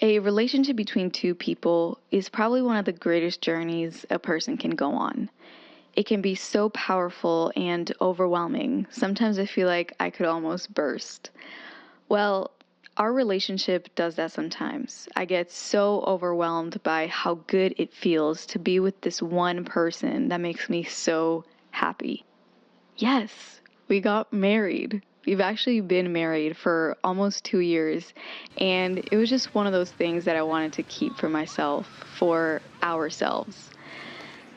A relationship between two people is probably one of the greatest journeys a person can go on. It can be so powerful and overwhelming. Sometimes I feel like I could almost burst. Well, our relationship does that sometimes. I get so overwhelmed by how good it feels to be with this one person that makes me so happy. Yes, we got married. We've actually been married for almost 2 years, and it was just one of those things that I wanted to keep for myself, for ourselves.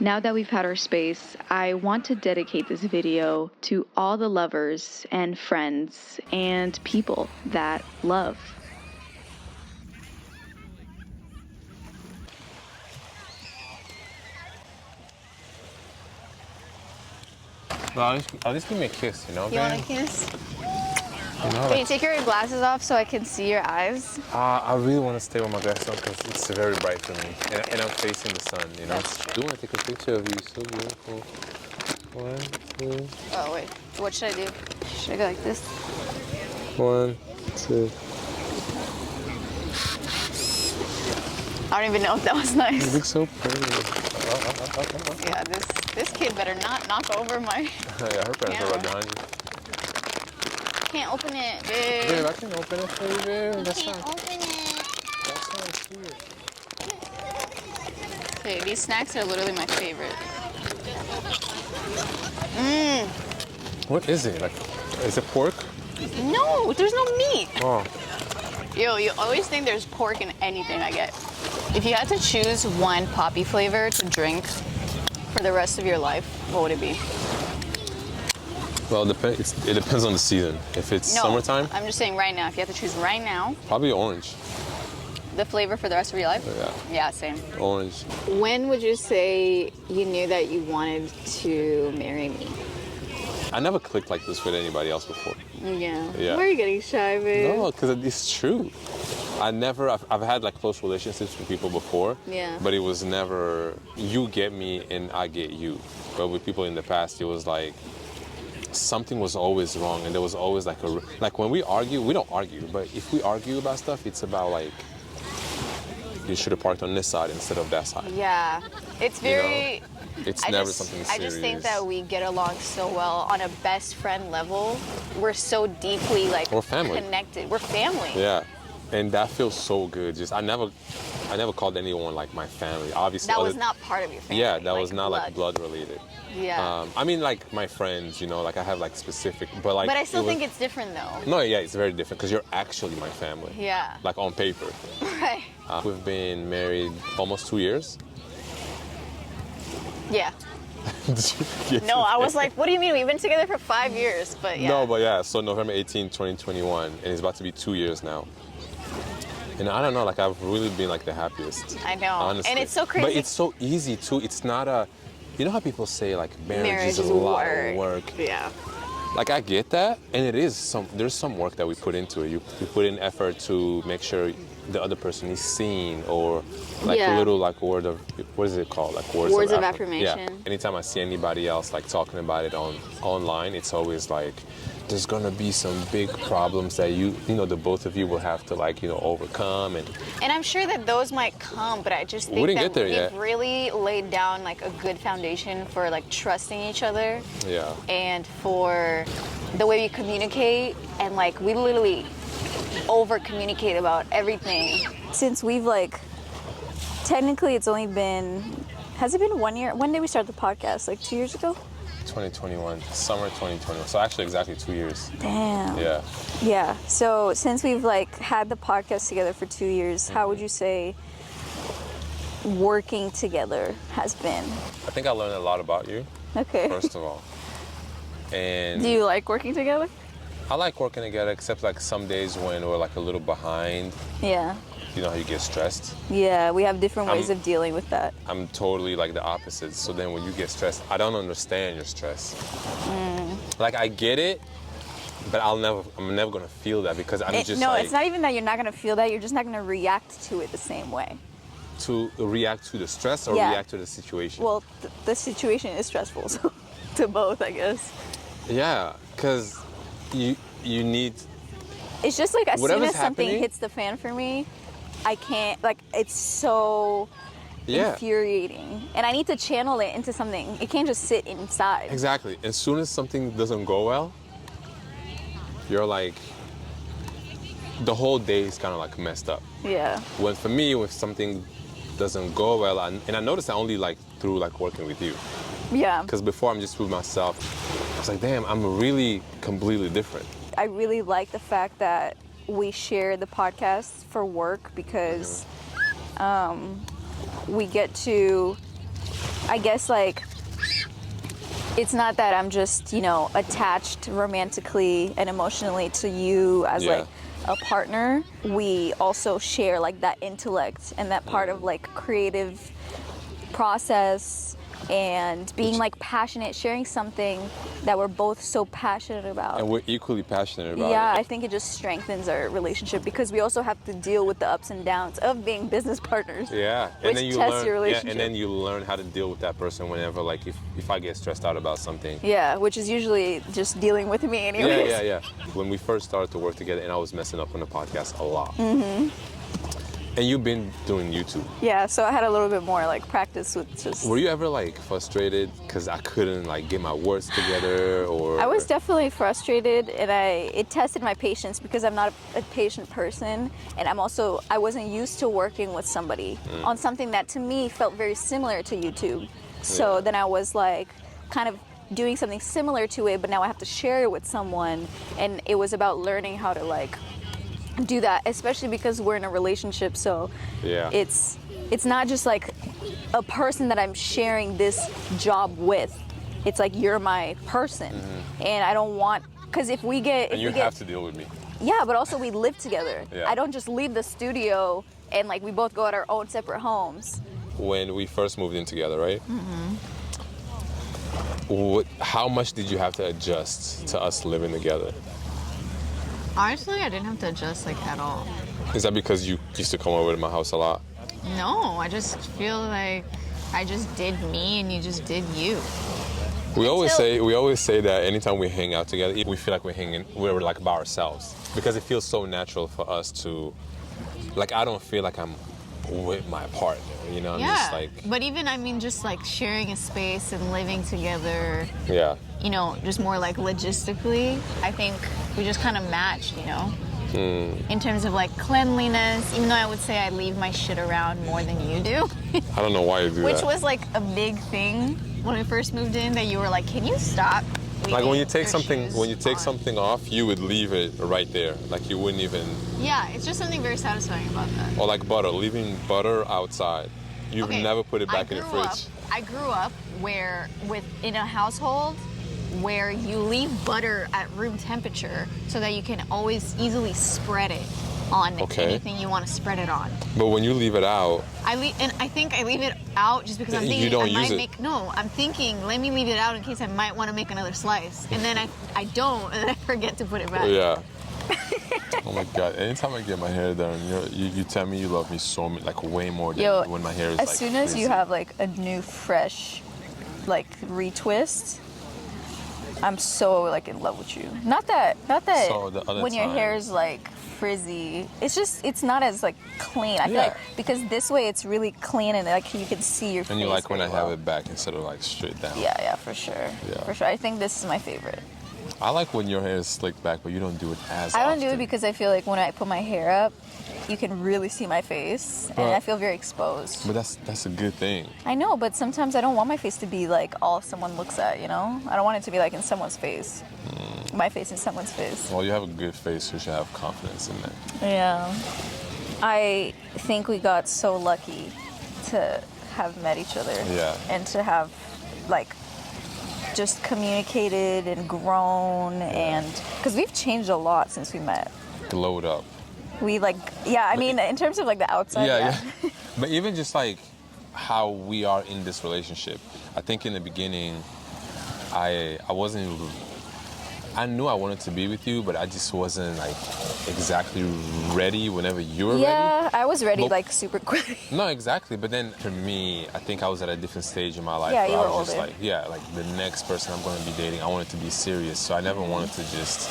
Now that we've had our space, I want to dedicate this video to all the lovers and friends and people that love. No, at least give me a kiss, you know, You want a babe? kiss? You know, Can you take your glasses off so I can see your eyes? I really want to stay with my glasses on because it's very bright for me. And I'm facing the sun, you know? That's true. I do want to take a picture of you. So beautiful. 1, 2. Oh, wait. What should I do? Should I go like this? 1, 2. I don't even know if that was You nice. look so pretty. Yeah, this kid better not knock over my... Yeah, her parents are right behind you. Can't open it, babe. Babe, I can open it for you, babe. That's Can't not, open it. that's not cute. Okay, these snacks are literally my favorite. What is it? Like, is it pork? No, there's no meat. Oh, Yo, you always think there's pork in anything I get. If you had to choose one poppy flavor to drink for the rest of your life, what would it be? well, it depends on the season. If it's No, summertime, I'm just saying right now. If you had to choose right now, probably orange. the flavor for the rest of your life? Yeah, Yeah, same. orange. When would you say you knew that you wanted to marry me? I never clicked like this with anybody else before. Yeah. Yeah. Why are you getting shy, babe? No, because it's true. I've had like close relationships with people before. Yeah. But it was never, you get me and I get you. But with people in the past, it was like, something was always wrong. And there was always like when we argue, we don't argue. But if we argue about stuff, it's about like, you should have parked on this side instead of that side. Yeah. It's very... It's never something serious. I just think that we get along so well on a best friend level. We're so deeply like We're family. connected. We're family. Yeah. And that feels so good. Just I never called anyone like my family. Obviously, That was not part of your family. yeah, that was not blood. like blood related. Yeah. I mean, like my friends, you know, like I have like specific, but like. But I still think it's different though. No, yeah, it's very different because you're actually my family. Yeah. Like on paper. Right. We've been married almost 2 years. Yeah. Yeah. No, I was like, what do you mean? We've been together for 5 years, but yeah. No, but yeah, so November 18, 2021, and it's about to be 2 years now. And I don't know, like I've really been like the happiest. I know. Honestly. And it's so crazy. But it's so easy too. It's not you know how people say like marriage is a lot of work. Yeah. Like I get that, and it is there's some work that we put into it. You put in effort to make sure the other person is seen, or like a little like word of, what is it called? Like words of Yeah. affirmation. Anytime I see anybody else like talking about it online, it's always like there's gonna be some big problems that you know the both of you will have to like overcome and I'm sure that those might come, but I just think We didn't that get there we've yet. really laid down like a good foundation for like trusting each other. yeah. And for the way we communicate, and like we literally over communicate about everything. Since we've like, technically it's only been, has it been 1 year? When did we start the podcast? Like 2 years ago? 2021, summer 2021. So actually exactly 2 years. Damn. Yeah. Yeah. So since we've like had the podcast together for 2 years, how would you say working together has been? I think I learned a lot about you, Okay. first of all. And Do you like working together? I like working together, except like some days when we're like a little behind. Yeah. You know how you get stressed? Yeah, we have different ways of dealing with that. I'm totally like the opposite. So then when you get stressed, I don't understand your stress. Like I get it, but I'm never gonna feel that because I'm just no, like it's not even that you're not gonna feel that. You're just not gonna react to it the same way. to react to the stress or Yeah. react to the situation. Well, the situation is stressful, so to both, I guess. Yeah, because you need. It's just like as soon Whatever's as something happening- hits the fan for me, I can't, like, it's so Yeah. infuriating. And I need to channel it into something. It can't just sit inside. Exactly. As soon as something doesn't go well, you're like, the whole day is kind of like messed up. Yeah. When for me, if something doesn't go well, and I noticed that only like through like working with you, Yeah. because before I'm just with myself, I was like, damn, I'm really completely different. I really like the fact that we share the podcast for work because we get to, I guess, like, it's not that I'm just, you know, attached romantically and emotionally to you as like a partner. We also share like that intellect and that part of like creative process and being like passionate, sharing something that we're both so passionate about. And we're equally passionate about it. Yeah, I think it just strengthens our relationship because we also have to deal with the ups and downs of being business partners. Yeah, Which tests your relationship. Yeah, and then you learn how to deal with that person whenever, like, if I get stressed out about something. Yeah, which is usually just dealing with me anyways. Yeah. When we first started to work together, and I was messing up on the podcast a lot. And you've been doing YouTube. Yeah, so I had a little bit more like practice with just. Were you ever like frustrated because I couldn't like get my words together, or? I was definitely frustrated, and it tested my patience because I'm not a patient person, and I wasn't used to working with somebody on something that to me felt very similar to YouTube. So then I was like kind of doing something similar to it, but now I have to share it with someone, and it was about learning how to like do that, especially because we're in a relationship. So it's not just like a person that I'm sharing this job with. It's like you're my person, and I don't want, because if we get have to deal with me. Yeah, but also we live together. Yeah. I don't just leave the studio and like we both go at our own separate homes. When we first moved in together, right? How much did you have to adjust to us living together? Honestly, I didn't have to adjust like at all. Is that because you used to come over to my house a lot? No, I just feel like I just did me and you just did you. We always say that anytime we hang out together, we feel like we're like by ourselves, because it feels so natural for us to, like, I don't feel like I'm with my partner, you know? I'm just like, but even, I mean, just like sharing a space and living together, you know, just more like logistically, I think we just kind of matched, you know? In terms of like cleanliness, even though I would say I leave my shit around more than you do. I don't know why you do that. Which was like a big thing when we first moved in, that you were like, can you stop? Like when you take something something off, you would leave it right there. Like you wouldn't even. Yeah, it's just something very satisfying about that. Or like butter, leaving butter outside. You've never put it back in the fridge. I grew up in a household where you leave butter at room temperature so that you can always easily spread it on anything you want to spread it on. But when you leave it out, I think I leave it out just because I'm thinking you don't use it. I'm thinking, let me leave it out in case I might want to make another slice, and then I don't, and then I forget to put it back. Yeah. Oh my God! Anytime I get my hair done, you tell me you love me so much, like way more than when my hair is. As like, soon as frizzy. you have like a new fresh, like retwist, I'm so like in love with you. Not that So the other when your time- hair is like frizzy, it's not as like clean. I feel like because this way it's really clean and like you can see your face. And you like when I very have well. it back instead of like straight down. Yeah, for sure. Yeah. For sure. I think this is my favorite. I like when your hair is slicked back, but you don't do it as I don't often. do it because I feel like when I put my hair up, you can really see my face, and I feel very exposed. But that's a good thing. I know, but sometimes I don't want my face to be like all someone looks at, you know? I don't want it to be like in someone's face. My face in someone's face. Well, you have a good face, so you should have confidence in that. Yeah. I think we got so lucky to have met each other. Yeah. And to have like just communicated and grown, and because we've changed a lot since we met. Glowed up. We like, I mean, in terms of like the outside. Yeah. But even just like how we are in this relationship, I think in the beginning, I knew I wanted to be with you, but I just wasn't like exactly ready whenever you were ready. Yeah, I was ready like super quick. No, exactly. But then for me, I think I was at a different stage in my life. Yeah, where you I were was just older. like, like the next person I'm going to be dating, I wanted to be serious. So I never wanted to just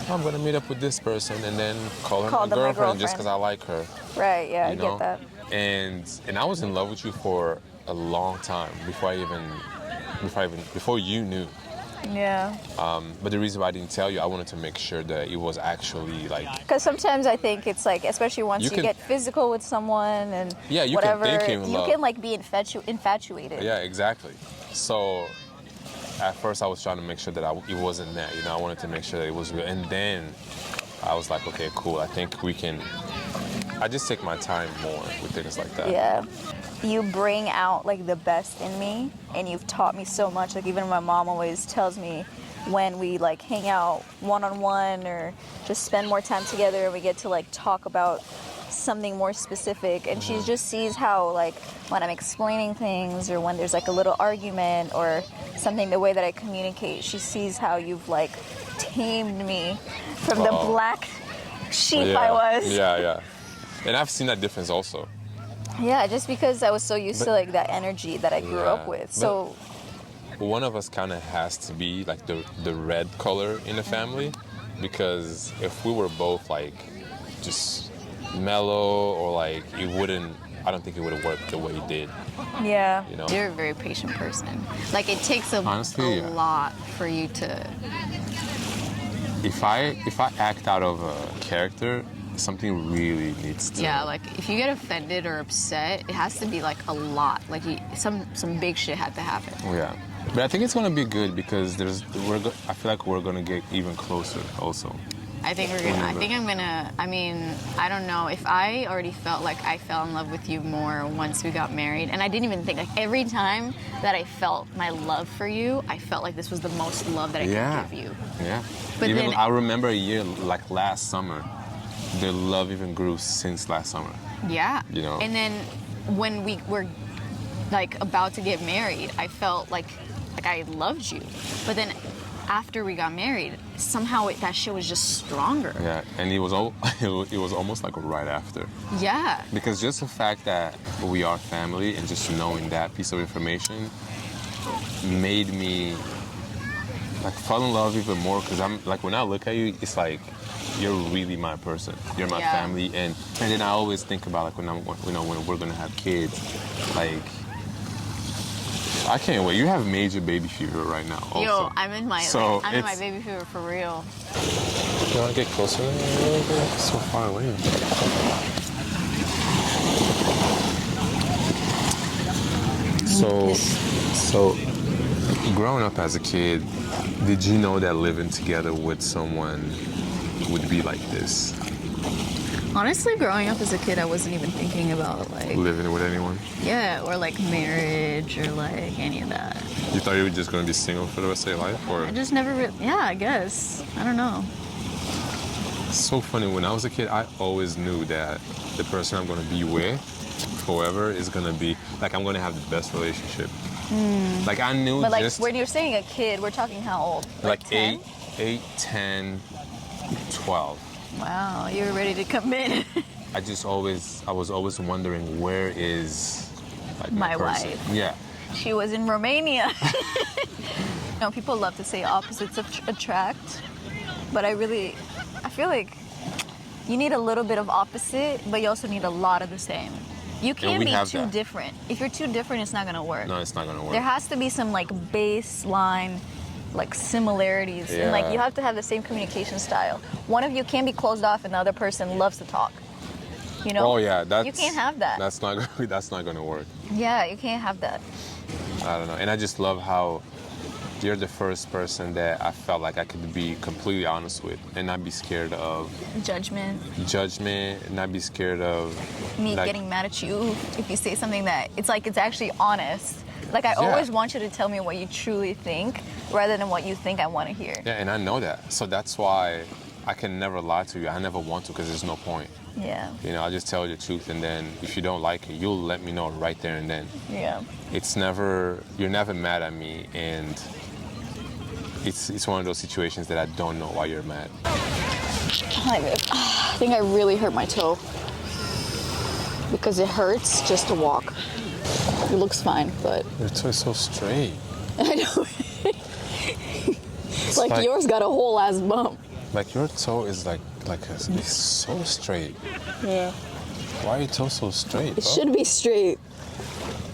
I'm gonna meet up with this person and then call her Call my them my girlfriend just girlfriend. because I like her. Right, yeah, You I know? get that. And I was in love with you for a long time before you knew. Yeah. But the reason why I didn't tell you, I wanted to make sure that it was actually like. Because sometimes I think it's like, especially once you get physical with someone and you whatever, can think in love. you can like be infatuated. Yeah, exactly. So at first I was trying to make sure that it wasn't that. You know, I wanted to make sure that it was real. And then I was like, okay, cool. I think we can. I just take my time more with things like that. Yeah. You bring out like the best in me, and you've taught me so much. Like even my mom always tells me when we like hang out one-on-one or just spend more time together and we get to like talk about something more specific, and she just sees how like when I'm explaining things or when there's like a little argument or something, the way that I communicate, she sees how you've like tamed me from the black sheep I was. Yeah. And I've seen that difference also. Yeah, just because I was so used to like that energy that I grew up with. So one of us kind of has to be like the red color in the family, because if we were both like just mellow or like I don't think it would have worked the way it did. Yeah. You know? You're a very patient person. Like it takes a lot for you to. If I act out of a character, something really needs to. Yeah, like if you get offended or upset, it has to be like a lot. Like some big shit had to happen. Yeah, but I think it's gonna be good because I feel like we're gonna get even closer also. I think we're gonna. I mean, I don't know if I already felt like I fell in love with you more once we got married, and I didn't even think like every time that I felt my love for you, I felt like this was the most love that I could give you. Yeah. But even then I remember a year like last summer, the love even grew since last summer. Yeah. You know. And then when we were like about to get married, I felt like I loved you, but then after we got married, somehow that shit was just stronger. Yeah, and it was almost like right after. Yeah. Because just the fact that we are family and just knowing that piece of information made me like fall in love even more. Because I'm like, when I look at you, it's like you're really my person. You're my family, and then I always think about like when we're gonna have kids, like. I can't wait. You have major baby fever right now. Also. Yo, I'm in my baby fever for real. You want to get closer? It's so far away. So, growing up as a kid, did you know that living together with someone would be like this? Honestly, growing up as a kid, I wasn't even thinking about like living with anyone. Yeah, or like marriage or like any of that. You thought you were just going to be single for the rest of your life, or? I just never. I guess. I don't know. It's so funny. When I was a kid, I always knew that the person I'm going to be with forever is going to be like I'm going to have the best relationship. Like I knew. But like when you're saying a kid, we're talking how old? Like 10? 8, 10, 12. Wow, you were ready to commit. I was always wondering, where is like, my person? wife? Yeah. She was in Romania. People love to say opposites attract, but I feel like you need a little bit of opposite, but you also need a lot of the same. You can't be too different. If you're too different, it's not gonna work. No, it's not gonna work. There has to be some like baseline like similarities, and like you have to have the same communication style. One of you can be closed off and the other person loves to talk. You know? Oh yeah, you can't have that. That's not gonna work. Yeah, you can't have that. I don't know, and I just love how you're the first person that I felt like I could be completely honest with and not be scared of Judgment, not be scared of me getting mad at you if you say something that it's actually honest. Like I always want you to tell me what you truly think rather than what you think I want to hear. Yeah, and I know that. So that's why I can never lie to you. I never want to because there's no point. Yeah. I just tell you the truth, and then if you don't like it, you'll let me know right there and then. Yeah. You're never mad at me, and it's one of those situations that I don't know why you're mad. Hi, babe. I think I really hurt my toe because it hurts just to walk. It looks fine, but... Your toe is so straight. I know. like yours got a whole ass bump. Like your toe is it's so straight. Yeah. Why are your toes so straight? It should be straight.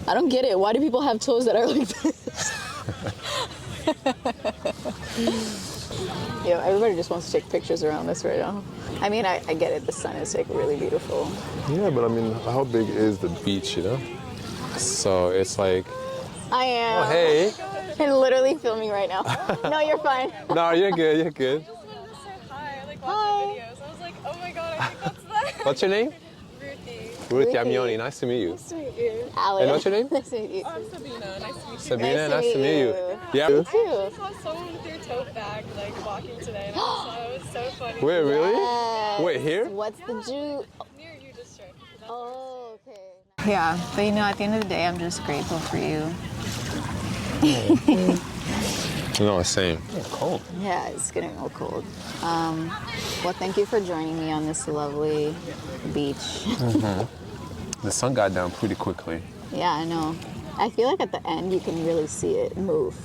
I don't get it. Why do people have toes that are like this? Yo, everybody just wants to take pictures around this right now. I mean, I get it. The sun is like really beautiful. Yeah, but I mean, how big is the beach, you know? So it's like... I am. Oh, hey. I'm literally filming right now. No, you're fine. No, you're good, you're good. I just wanted to say hi. I like watching videos. I was like, oh my god, I think that's that. What's your name? Ruthie. Ruthie Amioni, nice to meet you. Nice to meet you. Alia. And what's your name? Nice to meet you. I'm Sabina. Nice to meet you. Sabina, nice to meet you. Yeah. You I too. actually saw someone with your tote bag like walking today, and I just thought it was so funny. Wait, really? Yes. Wait, here? What's the juice? Near you district. Oh, okay. Yeah, but you know, at the end of the day, I'm just grateful for you. No, same. It's cold. Yeah, it's getting all cold. Well, thank you for joining me on this lovely beach. The sun got down pretty quickly. Yeah, I know. I feel like at the end you can really see it move.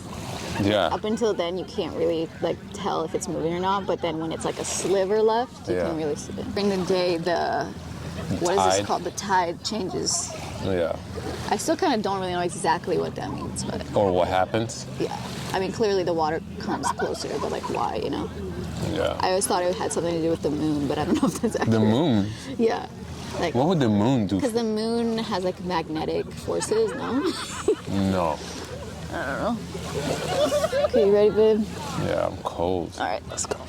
Yeah. Up until then, you can't really like tell if it's moving or not. But then when it's like a sliver left, you can really see it. During the day, what is this Tide. called? The tide changes. Yeah. I still kind of don't really know exactly what that means, but Or what happens? yeah. I mean, clearly the water comes closer, but like why, you know? Yeah. I always thought it had something to do with the moon, but I don't know if that's actually. The moon? Yeah. Like, What would the moon do? because the moon has like magnetic forces, no? No. I don't know. Okay, you ready, babe? Yeah, I'm cold. All right, let's go.